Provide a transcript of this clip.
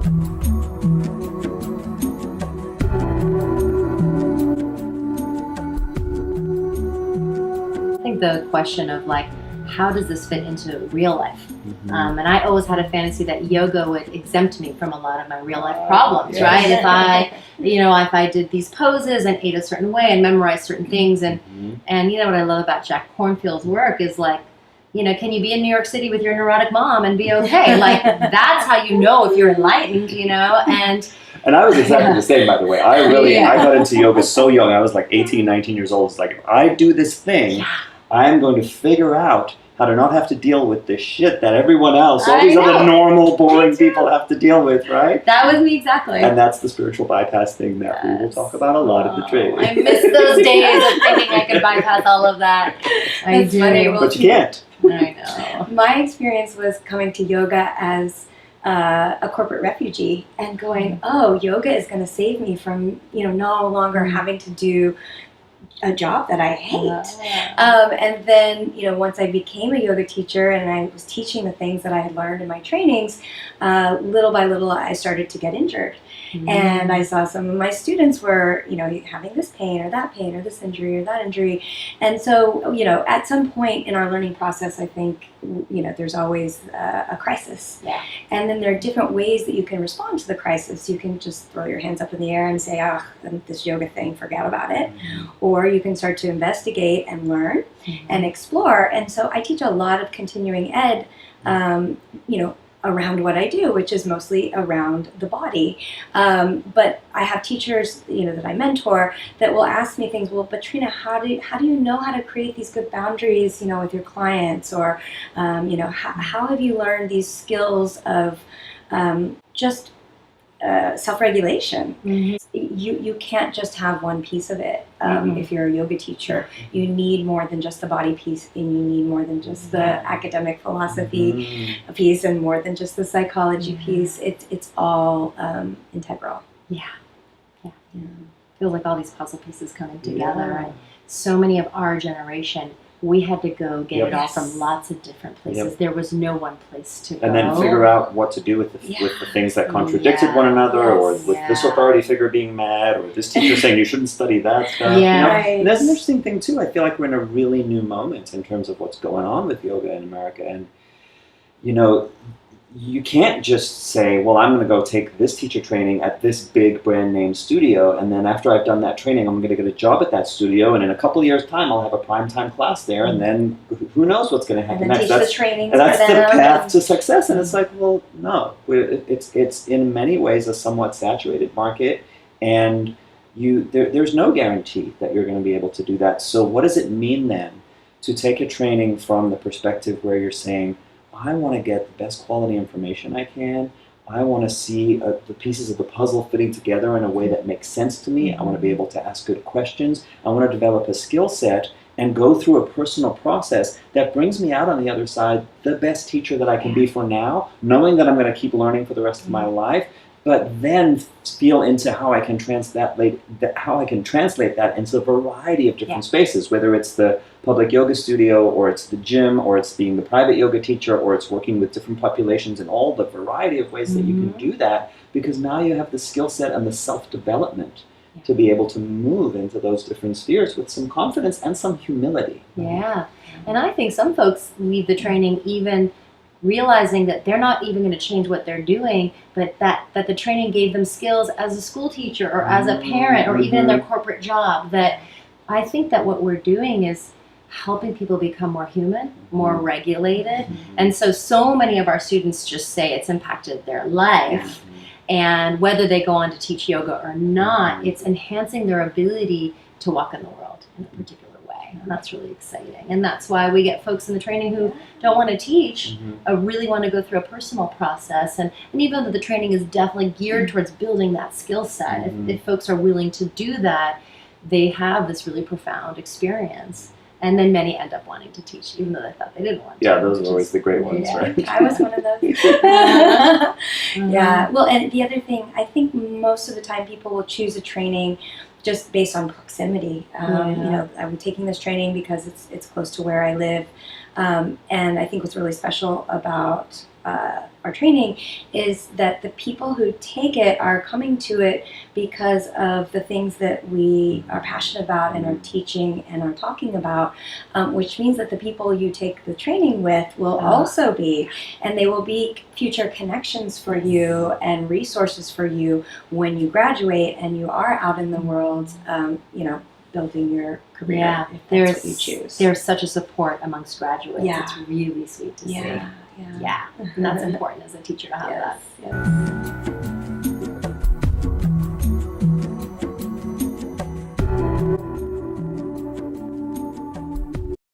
I think the question of like, how does this fit into real life? And I always had a fantasy that yoga would exempt me from a lot of my real life problems, right? If I did these poses and ate a certain way and memorized certain things, and you know what I love about Jack Kornfield's work is like, you know, can you be in New York City with your neurotic mom and be okay? Like, that's how you know if you're enlightened, you know? And I was exactly the same, by the way. I got into yoga so young. I was like 18, 19 years old. It's like, if I do this thing, I'm going to figure out how to not have to deal with this shit that everyone else, all these other normal, boring people have to deal with, right? That was me exactly. And that's the spiritual bypass thing that we will talk about a lot in the training. I miss those days of thinking I could bypass all of that. I do. But you can't. I know. My experience was coming to yoga as a corporate refugee and going, oh, yoga is going to save me from, you know, no longer having to do a job that I hate. And then, you know, once I became a yoga teacher and I was teaching the things that I had learned in my trainings, little by little I started to get injured. And I saw some of my students were, you know, having this pain or this injury or that injury. And so, you know, at some point in our learning process, I think, you know, there's always a crisis. And then there are different ways that you can respond to the crisis. You can just throw your hands up in the air and say, oh, this yoga thing, forget about it. Or you can start to investigate and learn and explore. And so I teach a lot of continuing ed, you know, around what I do, which is mostly around the body. But I have teachers, you know, that I mentor that will ask me things, well, but Trina, how do you know how to create these good boundaries, you know, with your clients? Or, you know, how have you learned these skills of just self-regulation? You can't just have one piece of it. If you're a yoga teacher, you need more than just the body piece, and you need more than just the academic philosophy piece, and more than just the psychology piece. It's all integral. Feels like all these puzzle pieces coming together, and so many of our generation, we had to go get it all from lots of different places. There was no one place to go. And then figure out what to do with the things that contradicted one another, or with this authority figure being mad, or this teacher saying you shouldn't study that stuff. You know? And that's an interesting thing too. I feel like we're in a really new moment in terms of what's going on with yoga in America. And, you know, you can't just say, well, I'm going to go take this teacher training at this big brand name studio, and then after I've done that training, I'm going to get a job at that studio, and in a couple of years' time, I'll have a primetime class there, and then who knows what's going to happen next. Teach the trainings and that's the path to success. And it's like, well, no, it's in many ways a somewhat saturated market, and there's no guarantee that you're going to be able to do that. So what does it mean then to take a training from the perspective where you're saying, I want to get the best quality information I can. I want to see the pieces of the puzzle fitting together in a way that makes sense to me. I want to be able to ask good questions. I want to develop a skill set and go through a personal process that brings me out on the other side the best teacher that I can be for now, knowing that I'm going to keep learning for the rest of my life, but then feel into how I can translate that into a variety of different spaces, whether it's the public yoga studio, or it's the gym, or it's being the private yoga teacher, or it's working with different populations, and all the variety of ways that you can do that, because now you have the skill set and the self-development to be able to move into those different spheres with some confidence and some humility. And I think some folks leave the training even realizing that they're not even going to change what they're doing, but that the training gave them skills as a school teacher or as a parent or even in their corporate job. That I think that what we're doing is helping people become more human, more regulated. And so many of our students just say it's impacted their life. And whether they go on to teach yoga or not, it's enhancing their ability to walk in the world in a particular way. And that's really exciting. And that's why we get folks in the training who don't want to teach, really want to go through a personal process. And even though the training is definitely geared towards building that skill set, if folks are willing to do that, they have this really profound experience. And then many end up wanting to teach, even though they thought they didn't want to. Yeah, those are always the great ones, right? I was one of those. Well, and the other thing, I think most of the time people will choose a training just based on proximity. You know, I'm taking this training because it's close to where I live. And I think what's really special about our training is that the people who take it are coming to it because of the things that we are passionate about and are teaching and are talking about, which means that the people you take the training with will also be, and they will be future connections for you and resources for you when you graduate and you are out in the world, building your career. Yeah, if that's what you choose. there's such a support amongst graduates. Yeah. It's really sweet to see. Yeah. Yeah, and that's important as a teacher to have that. Yes.